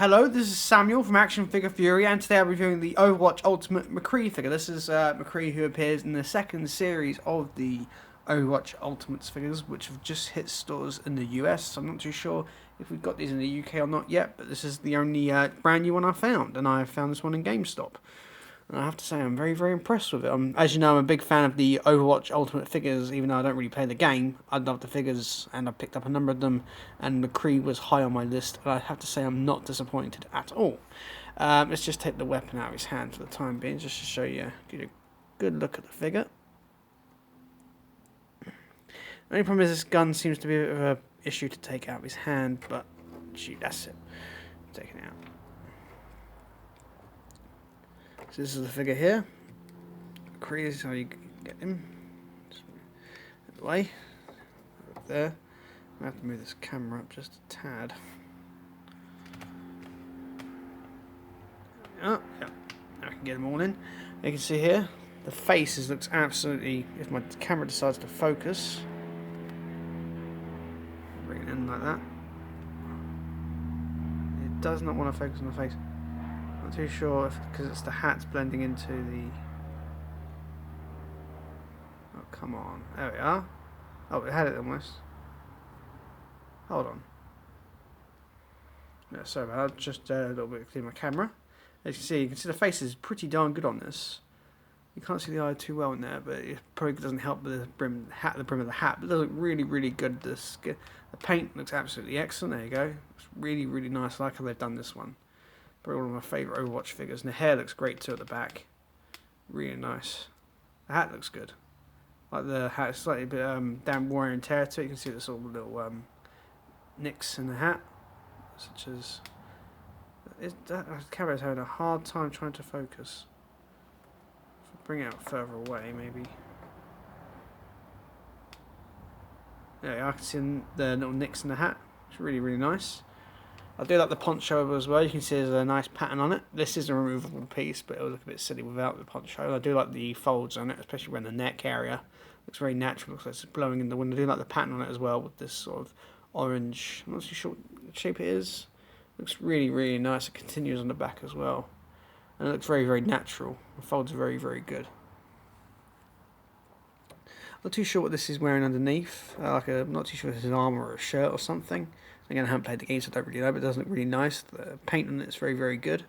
Hello, this is Samuel from Action Figure Fury, and today I'm reviewing the Overwatch Ultimate McCree figure. This is McCree, who appears in the second series of the Overwatch Ultimates figures, which have just hit stores in the US. So I'm not too sure if we've got these in the UK or not yet, but this is the only brand new one I found, and I found this one in GameStop. And I have to say, I'm very, very impressed with it. As you know, I'm a big fan of the Overwatch Ultimate figures, even though I don't really play the game. I love the figures, and I picked up a number of them, and McCree was high on my list, and I have to say I'm not disappointed at all. Let's just take the weapon out of his hand for the time being, just to show you, get a good look at the figure. The only problem is this gun seems to be a bit of an issue to take out of his hand, but shoot, that's it. Taking it out. So this is the figure here. McCree is how you get him. Just out of the way. Up there. I have to move this camera up just a tad. Oh, yeah. Now I can get them all in. You can see here, the faces looks absolutely, if my camera decides to focus, bring it in like that. It does not want to focus on the face. Not too sure if because it's the hat's blending into the. Oh, come on. There we are. Oh, we had it almost. Hold on. Yeah, sorry about that. Just a little bit clear my camera. As you can see the face is pretty darn good on this. You can't see the eye too well in there, but it probably doesn't help with the brim of the hat. But it does look really, really good. The paint looks absolutely excellent. There you go. It's really, really nice. I like how they've done this one. Probably one of my favourite Overwatch figures. And the hair looks great too at the back. Really nice. The hat looks good. Like the hat is slightly a bit down wear and tear to it. You can see there's all the little nicks in the hat. Such as... the camera's having a hard time trying to focus. If I bring it out further away, maybe. Yeah, I can see the little nicks in the hat. It's really, really nice. I do like the poncho as well. You can see there's a nice pattern on it. This is a removable piece, but it would look a bit silly without the poncho. I do like the folds on it, especially around the neck area. Looks very natural. Looks like it's blowing in the wind. I do like the pattern on it as well with this sort of orange. I'm not too sure what shape it is. Looks really, really nice. It continues on the back as well. And it looks very, very natural. The folds are very, very good. Not too sure what this is wearing underneath. I'm not too sure if it's an armour or a shirt or something. Again, I haven't played the game, so I don't really know, but it does look really nice. The paint on it's very, very good.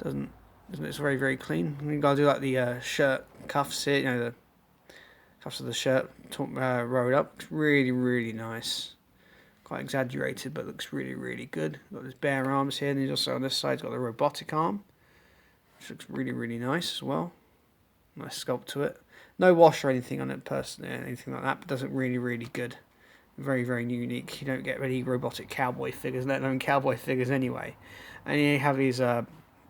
It's very, very clean. I think I do like the shirt cuffs here, the cuffs of the shirt rolled up. Looks really, really nice. Quite exaggerated, but looks really, really good. Got his bare arms here, and he's also on this side got the robotic arm, which looks really, really nice as well. Nice sculpt to it. No wash or anything on it, personally, anything like that, but does look really, really good. Very, very unique. You don't get any robotic cowboy figures, let alone cowboy figures anyway. And you have these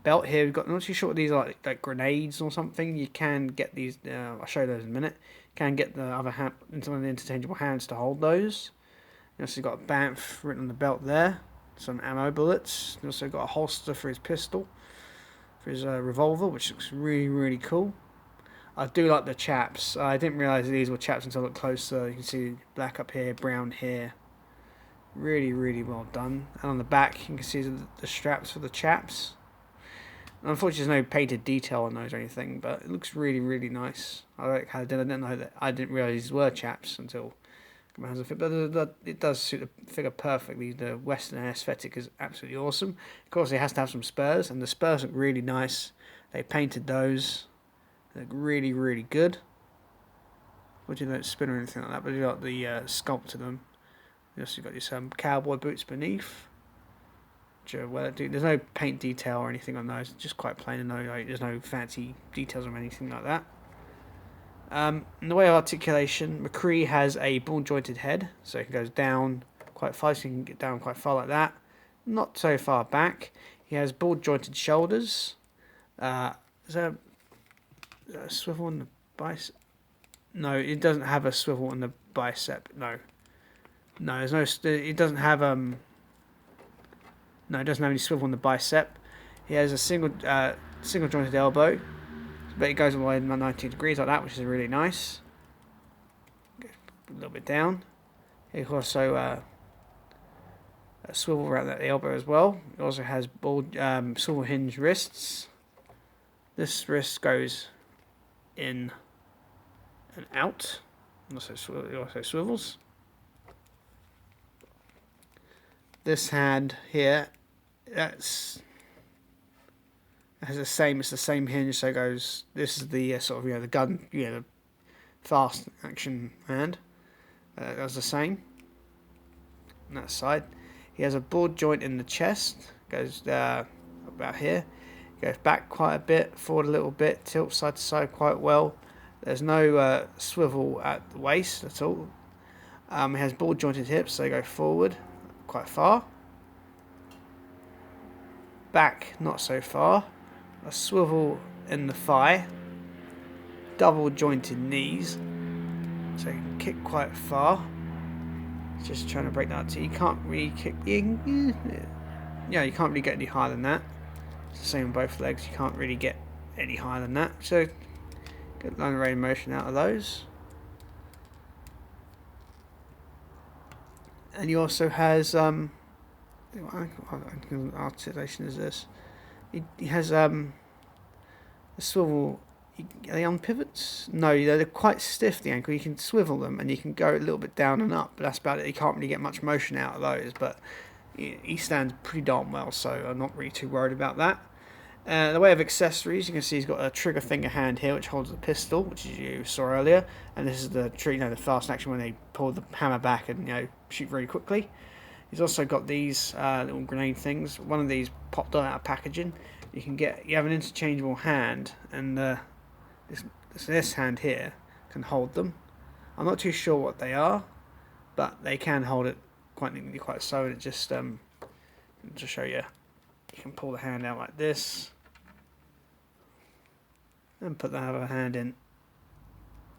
belt here. We've got, I'm not too sure what these are, like grenades or something. You can get these. I'll show you those in a minute. You can get the other hand into one of the interchangeable hands to hold those. You also got a BAMF written on the belt there. Some ammo bullets. You also got a holster for his pistol, for his revolver, which looks really, really cool. I do like the chaps. I didn't realise these were chaps until I looked closer. You can see black up here, brown here. Really, really well done. And on the back, you can see the straps for the chaps. And unfortunately, there's no painted detail on those or anything, but it looks really, really nice. I like how I didn't know that. I didn't realise these were chaps until my hands on fit. But it does suit the figure perfectly. The Western aesthetic is absolutely awesome. Of course, it has to have some spurs, and the spurs look really nice. They painted those. They look really, really good. But you don't spin or anything like that, but you got the sculpt to them. You also got these cowboy boots beneath. There's no paint detail or anything on those, just quite plain, and there's no fancy details or anything like that. In the way of articulation, McCree has a ball jointed head, so it goes down quite far, so you can get down quite far like that. Not so far back. He has ball jointed shoulders. Is there a swivel on the bicep? No, it doesn't have a swivel on the bicep. No, there's no. It doesn't have No, it doesn't have any swivel on the bicep. He has a single jointed elbow, but it goes all the way 90 degrees like that, which is really nice. A little bit down. He also A swivel around the elbow as well. It also has swivel hinge wrists. This wrist goes in and out. It also swivels. This hand here, it has the same. It's the same hinge. So it goes. This is the sort of the gun, the fast action hand. Does the same on that side. He has a broad joint in the chest. Goes about here. Goes back quite a bit, forward a little bit, tilts side to side quite well. There's no swivel at the waist at all. He has broad jointed hips, so they go forward quite far. Back not so far. A swivel in the thigh. Double jointed knees, so you can kick quite far. Just trying to break that to you. Can't really kick. You can't really get any higher than that. It's the same on both legs. You can't really get any higher than that. So get line of range motion out of those. And he also has articulation is this. He has a swivel. Are they on pivots? No, they're quite stiff, the ankle. You can swivel them and you can go a little bit down and up, but that's about it. You can't really get much motion out of those, but he stands pretty darn well, so I'm not really too worried about that. The way of accessories, you can see he's got a trigger finger hand here, which holds the pistol, which you saw earlier, and this is the the fast action when they pull the hammer back and shoot very quickly. He's also got these little grenade things. One of these popped out of packaging. You have an interchangeable hand, and this hand here can hold them. I'm not too sure what they are, but they can hold it quite neatly, quite so. And it just to show you, you can pull the hand out like this, and put the other hand in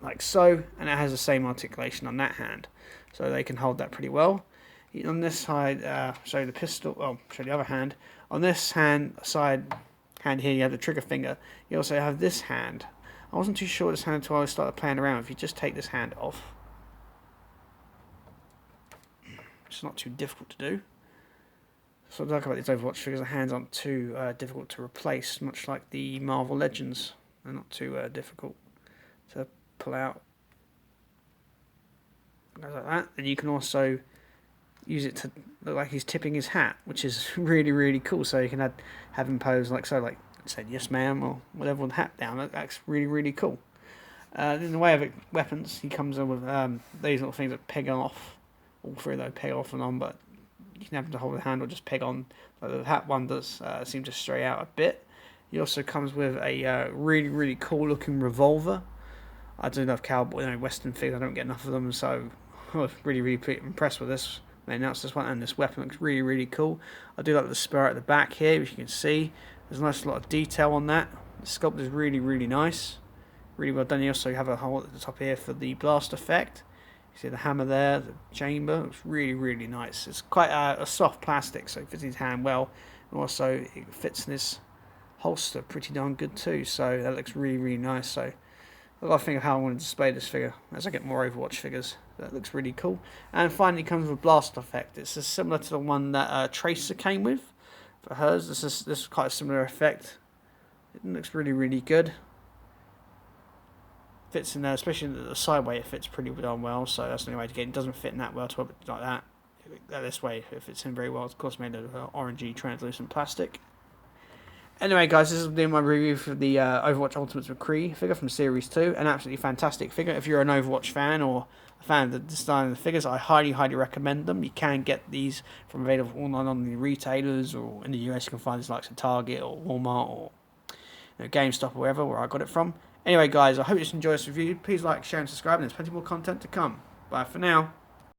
like so, and it has the same articulation on that hand, so they can hold that pretty well. On this side, show the pistol. Oh, show the other hand. On this hand here, you have the trigger finger. You also have this hand. I wasn't too sure this hand until I started playing around. If you just take this hand off, it's not too difficult to do. So what I like about these Overwatch figures, the hands aren't too difficult to replace, much like the Marvel Legends. They're not too difficult to pull out. Goes like that. And you can also use it to look like he's tipping his hat, which is really, really cool. So you can have him pose like so, like say yes ma'am or whatever with the hat down. That's really, really cool. In the way of weapons, he comes in with these little things that peg off. All three of those peg off and on, but you can have them to hold the hand or just peg on. Like the hat one does seem to stray out a bit. He also comes with a really, really cool looking revolver. I do love cowboy, Western figures. I don't get enough of them, so I was really, really impressed with this. They announced this one, and this weapon looks really, really cool. I do like the spur at the back here, which you can see. There's a nice lot of detail on that. The sculpt is really, really nice. Really well done. You also have a hole at the top here for the blast effect. You see the hammer there, the chamber. Looks really, really nice. It's quite a soft plastic, so it fits in his hand well. And also, it fits in his holster pretty darn good too. So that looks really, really nice. So I've got to think of how I want to display this figure as I get more Overwatch figures. That looks really cool. And finally, it comes with a blast effect. It's similar to the one that Tracer came with for hers. This is quite a similar effect. It looks really, really good. Fits in there, especially the side way. It fits pretty darn well. So that's the only way to get it. It doesn't fit in that well to like that. This way, it fits in very well. It's of course made of orangey translucent plastic. Anyway, guys, this has been my review for the Overwatch Ultimates McCree figure from Series 2. An absolutely fantastic figure. If you're an Overwatch fan or a fan of the design of the figures, I highly, highly recommend them. You can get these from available online on the retailers, or in the US you can find these like at Target or Walmart or GameStop or wherever, where I got it from. Anyway, guys, I hope you enjoyed this review. Please like, share, and subscribe, and there's plenty more content to come. Bye for now.